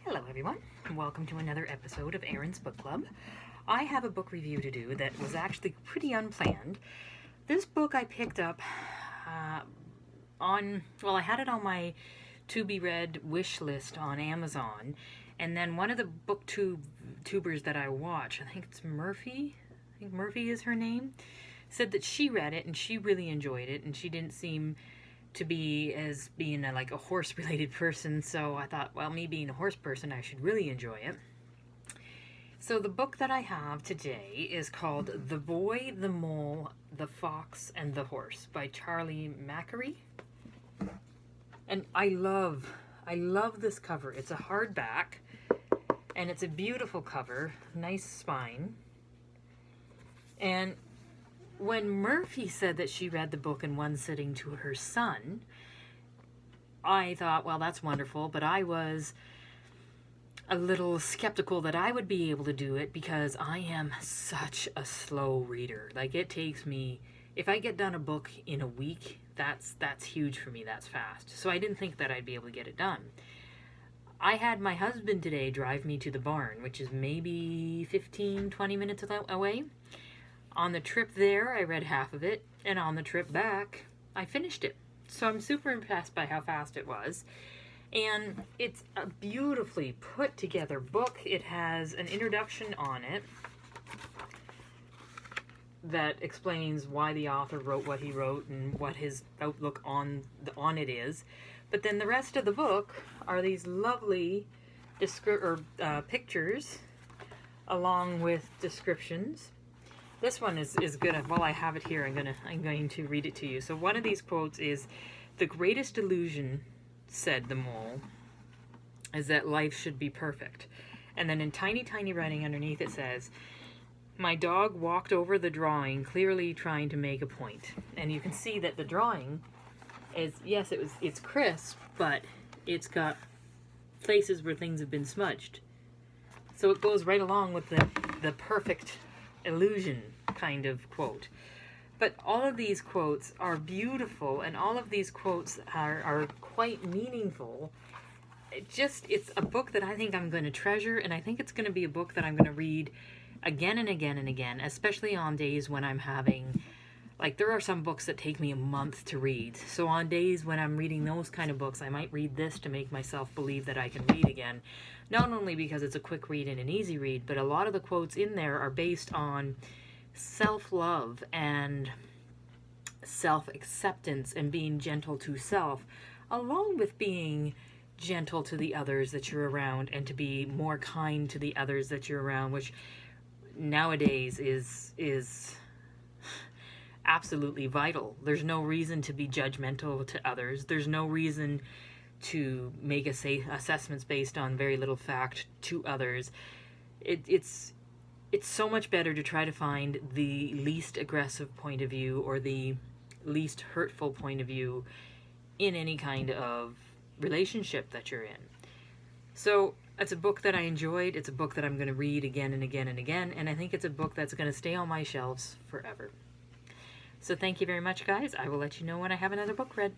Hello everyone, welcome to another episode of Erin's Book Club. I have a book review to do that was actually pretty unplanned. This book I picked up I had it on my to-be-read wish list on Amazon, and then one of the booktubers that I watch, I think it's Murphy, I think Murphy is her name, said that she read it and she really enjoyed it, and she didn't seem to be as being like a horse related person, so I thought, well, me being a horse person, I should really enjoy it. So the book that I have today is called The Boy, the Mole, the Fox, and the Horse by Charlie Mackery. And I love this cover. It's a hardback and it's a beautiful cover, nice spine. And when Murphy said that she read the book in one sitting to her son, I thought, well, that's wonderful, but I was a little skeptical that I would be able to do it because I am such a slow reader. Like, it takes me, if I get done a book in a week, that's huge for me, that's fast. So I didn't think that I'd be able to get it done. I had my husband today drive me to the barn, which is maybe 15-20 minutes away. On the trip there, I read half of it, and on the trip back, I finished it. So I'm super impressed by how fast it was. And it's a beautifully put together book. It has an introduction on it that explains why the author wrote what he wrote and what his outlook on it is. But then the rest of the book are these lovely pictures along with descriptions. This one is good. While I have it here, I'm going to read it to you. So one of these quotes is, "The greatest illusion," said the mole, "is that life should be perfect." And then in tiny, tiny writing underneath it says, "My dog walked over the drawing, clearly trying to make a point." And you can see that the drawing is, yes, it's crisp, but it's got places where things have been smudged. So it goes right along with the perfect illusion kind of quote. But all of these quotes are beautiful, and all of these quotes are quite meaningful. It's a book that I think I'm going to treasure, and I think it's going to be a book that I'm going to read again and again and again, especially on days when I'm having, like, there are some books that take me a month to read. So on days when I'm reading those kind of books, I might read this to make myself believe that I can read again. Not only because it's a quick read and an easy read, but a lot of the quotes in there are based on self-love and self-acceptance and being gentle to self, along with being gentle to the others that you're around and to be more kind to the others that you're around, which nowadays is absolutely vital. There's no reason to be judgmental to others. There's no reason to make assessments based on very little fact to others. It's so much better to try to find the least aggressive point of view or the least hurtful point of view in any kind of relationship that you're in. So it's a book that I enjoyed. It's a book that I'm going to read again and again and again, and I think it's a book that's going to stay on my shelves forever. So thank you very much, guys. I will let you know when I have another book read.